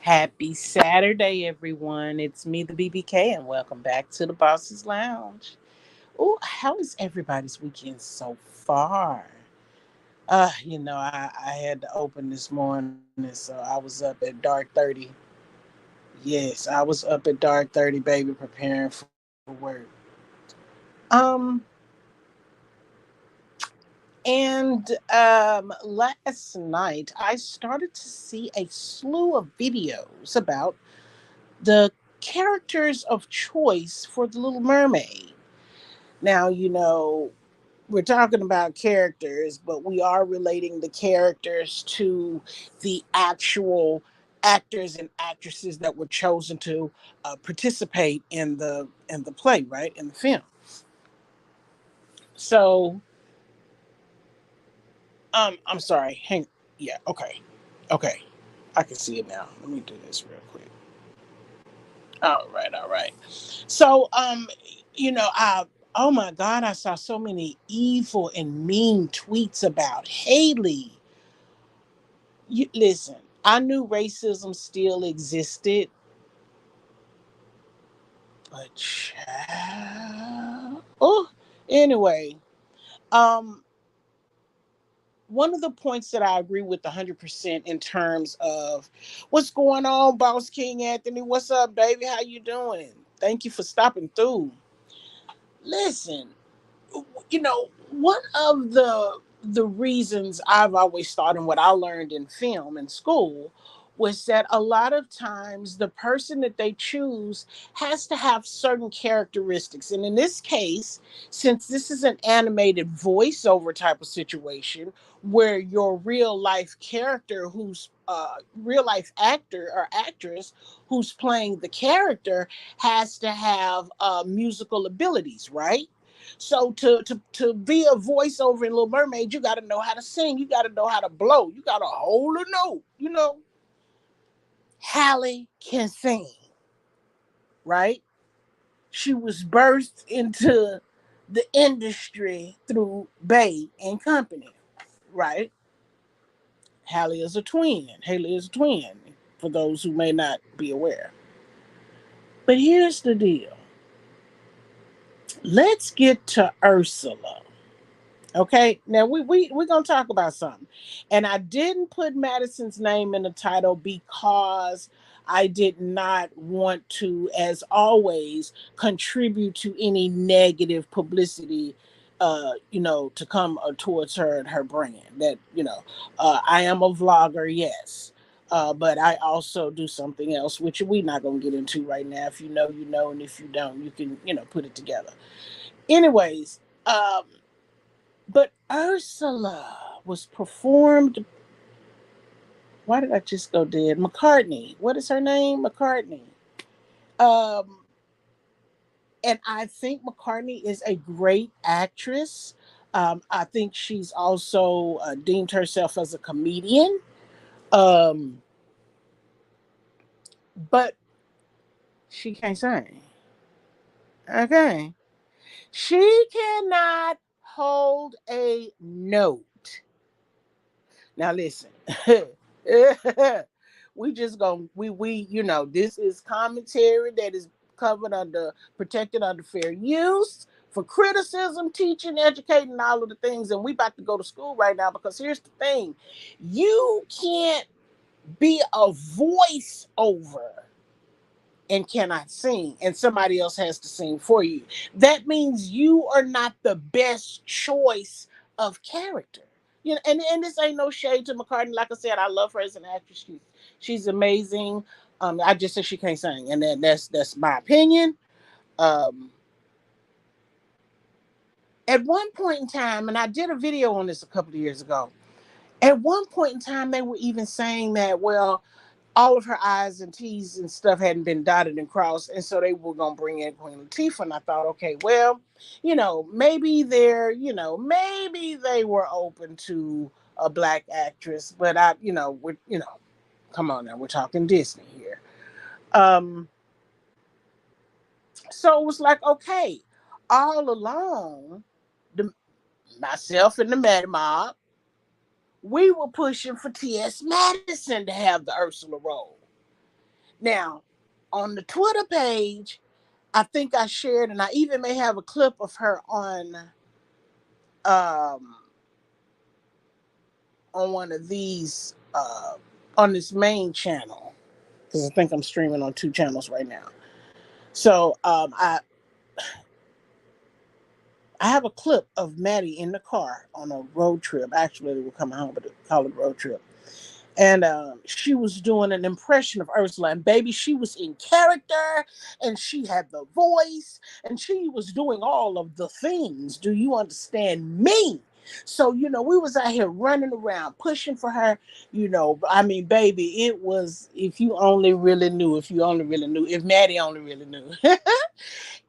Happy Saturday, everyone. It's me, the BBK, and welcome back to the Boss's Lounge. Oh, how is everybody's weekend so far? I had to open this morning, so I was up at dark 30. Yes, I was up at dark 30, baby, preparing for work. Um, Last night I started to see a slew of videos about the characters of choice for the Little Mermaid. Now, we're talking about characters, but we are relating the characters to the actual actors and actresses that were chosen to participate in the play, right, in the film. So, I'm sorry. Yeah, okay, I can see it now. Let me do this real quick. All right. So, oh my God, I saw so many evil and mean tweets about Haley. Listen, I knew racism still existed, but child. Oh, anyway, um, one of the points that I agree with 100% in terms of what's going on, Boss King Anthony. What's up, baby? How you doing? Thank you for stopping through. Listen, one of the reasons I've always thought and what I learned in film in school was that a lot of times the person that they choose has to have certain characteristics. And in this case, since this is an animated voiceover type of situation where your real life character who's real life actor or actress who's playing the character has to have musical abilities, right? So to be a voiceover in Little Mermaid, you got to know how to sing. You got to know how to blow. You got to hold a note. Hallie can sing, right? She was birthed into the industry through Bay and Company, right? Hallie is a twin. Haley is a twin, for those who may not be aware. But here's the deal. Let's get to Ursula. Okay, now we're gonna talk about something, and I didn't put Madison's name in the title because I did not want to, as always, contribute to any negative publicity, to come towards her and her brand. I am a vlogger, yes, but I also do something else, which we're not gonna get into right now. If you know, you know, and if you don't, you can put it together. Anyways. But Ursula was performed. Why did I just go dead? McCartney. What is her name? McCartney. Um, and I think McCartney is a great actress. I think she's also deemed herself as a comedian. Um, but she can't sing. Okay. She cannot hold a note. Now listen. We just gonna this is commentary that is covered under protected under fair use for criticism, teaching, educating, all of the things. And we about to go to school right now because here's the thing: you can't be a voiceover and cannot sing, and somebody else has to sing for you. That means you are not the best choice of character. And this ain't no shade to McCartney. Like I said, I love her as an actress. She's amazing. I just said she can't sing, and that's my opinion. Um, at one point in time, and I did a video on this a couple of years ago. At one point in time, they were even saying that, well, all of her I's and T's and stuff hadn't been dotted and crossed. And so they were going to bring in Queen Latifah. And I thought, okay, well, maybe they were open to a black actress. But come on now, we're talking Disney here. Um, so it was like, okay, all along, the, myself and the Mad Mob, we were pushing for T.S. Madison to have the Ursula role. Now, on the Twitter page, I think I shared, and I even may have a clip of her um on one of these on this main channel, because I think I'm streaming on two channels right now. So I have a clip of Maddie in the car on a road trip. Actually, they were coming home, but they call it a road trip. And she was doing an impression of Ursula, and baby, she was in character, and she had the voice, and she was doing all of the things. Do you understand me? So we was out here running around pushing for her. I mean, baby, it was, if you only really knew, if Maddie only really knew.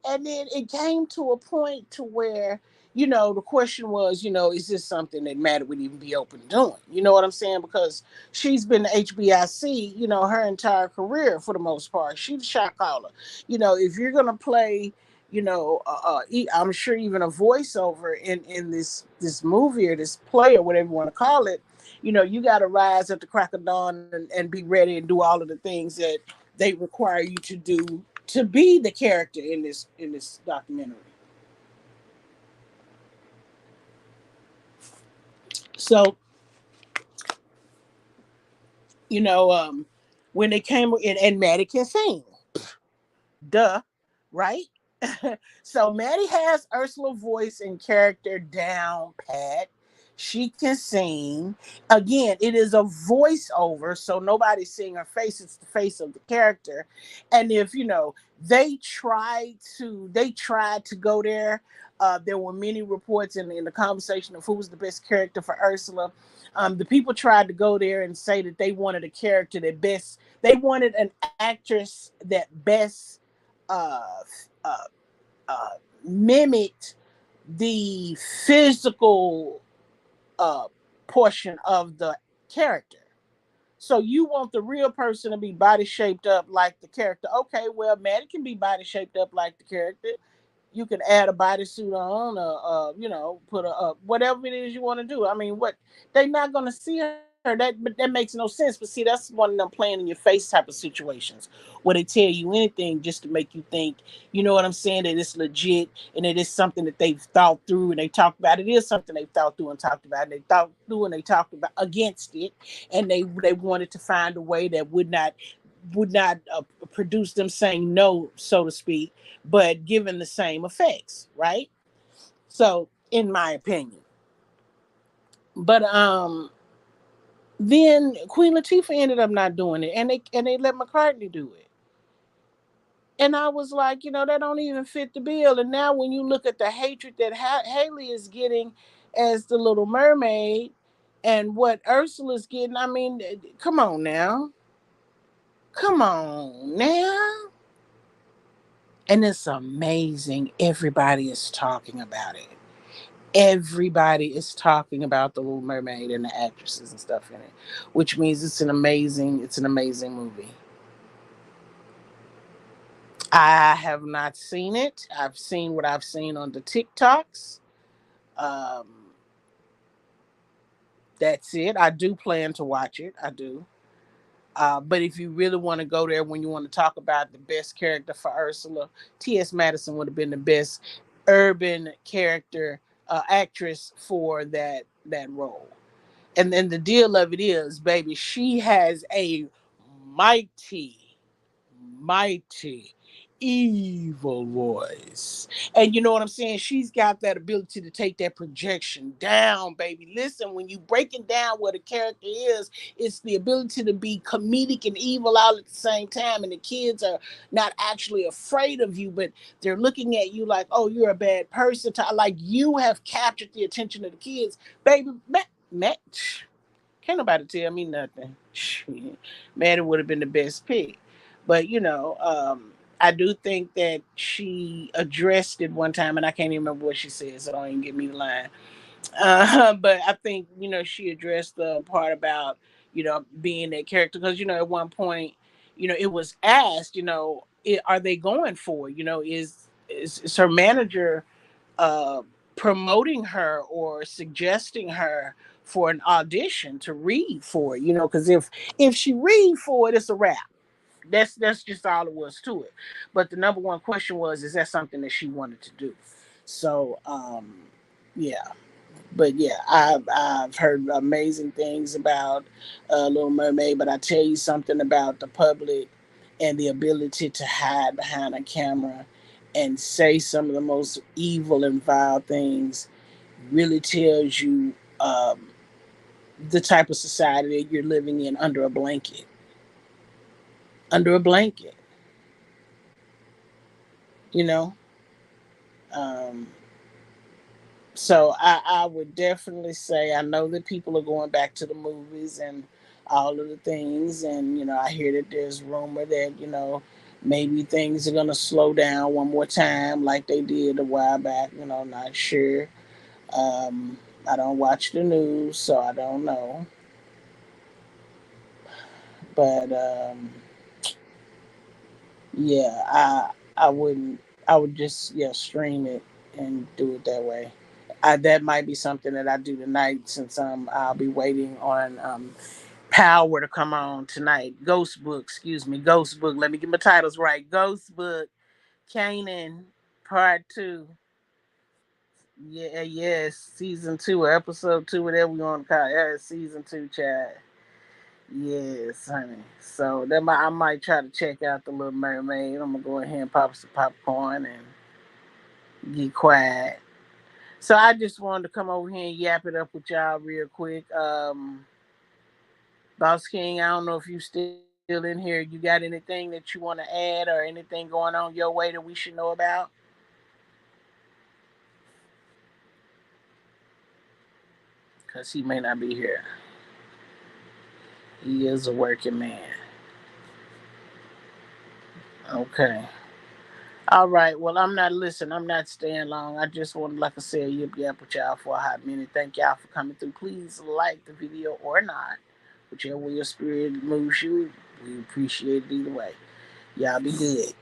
And then it came to a point to where the question was, is this something that Maddie would even be open to doing? You know what I'm saying? Because she's been to HBIC, her entire career for the most part. She's a shot caller. If you're gonna play, I'm sure even a voiceover in this movie or this play or whatever you want to call it, you got to rise at the crack of dawn and be ready and do all of the things that they require you to do to be the character in this documentary. So when they came in, and Maddie can sing, duh, right? So Maddie has Ursula voice and character down pat. She can sing. Again, it is a voiceover, so nobody's seeing her face. It's the face of the character. And if they tried to go there. There were many reports in the conversation of who was the best character for Ursula. The people tried to go there and say that they wanted a character that best. They wanted an actress that best uh, uh, uh, mimicked the physical uh, portion of the character. So you want the real person to be body shaped up like the character. Okay, well, Maddie can be body shaped up like the character. You can add a bodysuit on, put whatever it is you want to do. I mean, what they're not going to see her. That makes no sense. But see, that's one of them playing in your face type of situations where they tell you anything just to make you think. You know what I'm saying? That it's legit and it is something that they've thought through and they talked about. It is something they've thought through and talked about. And they thought through and they talked about against it, and they wanted to find a way that would not produce them saying no, so to speak, but given the same effects, right? So, in my opinion, but then Queen Latifah ended up not doing it, and they let McCartney do it. And I was like, that don't even fit the bill. And now when you look at the hatred that Haley is getting as the Little Mermaid, and what Ursula's getting, I mean, come on now, come on now. And it's amazing. Everybody is talking about it. Everybody is talking about the Little Mermaid and the actresses and stuff in it, which means it's an amazing movie. I have not seen it. I've seen what I've seen on the TikToks. Um, that's it. I do plan to watch it. I do. But if you really want to go there, when you want to talk about the best character for Ursula, T.S. Madison would have been the best urban character actress for that role. And then the deal of it is, baby, she has a mighty, mighty, evil voice. And you know what I'm saying? She's got that ability to take that projection down, baby. Listen, when you breaking down what a character is, it's the ability to be comedic and evil all at the same time. And the kids are not actually afraid of you, but they're looking at you like, oh, you're a bad person. Like you have captured the attention of the kids. Baby, Matt, can't nobody tell me nothing. Maddie would have been the best pick. But I do think that she addressed it one time, and I can't even remember what she said, so don't even give me the line. But I think she addressed the part about being that character, because at one point it was asked, are they going for is her manager uh, promoting her or suggesting her for an audition to read for it, because if she read for it, it's a wrap. That's just all it was to it. But the number one question was, is that something that she wanted to do? So yeah. But yeah, I've heard amazing things about Little Mermaid. But I tell you something about the public and the ability to hide behind a camera and say some of the most evil and vile things really tells you the type of society that you're living in under a blanket. Under a blanket, you know. Um, So I would definitely say I know that people are going back to the movies and all of the things, and I hear that there's rumor that maybe things are gonna slow down one more time like they did a while back. Not sure. I don't watch the news, so I don't know. But yeah, I wouldn't. I would just stream it and do it that way. That might be something that I do tonight since I'll be waiting on Power to come on tonight. Ghost Book, excuse me, Ghost Book. Let me get my titles right. Ghost Book, Canaan, Part Two. Yeah, yes, Season 2 or Episode 2, whatever we want to call it. Yeah, Season 2, Chad. Yes, honey. So I might try to check out the Little Mermaid. I'm gonna go ahead and pop some popcorn and get quiet. So I just wanted to come over here and yap it up with y'all real quick. Boss King, I don't know if you still in here. You got anything that you want to add or anything going on your way that we should know about? Because he may not be here. He is a working man. Okay. All right. Well, I'm not listening. I'm not staying long. I just wanted, like I said, yip yap with y'all for a hot minute. Thank y'all for coming through. Please like the video or not, whichever way your spirit moves you. We appreciate it either way. Y'all be good.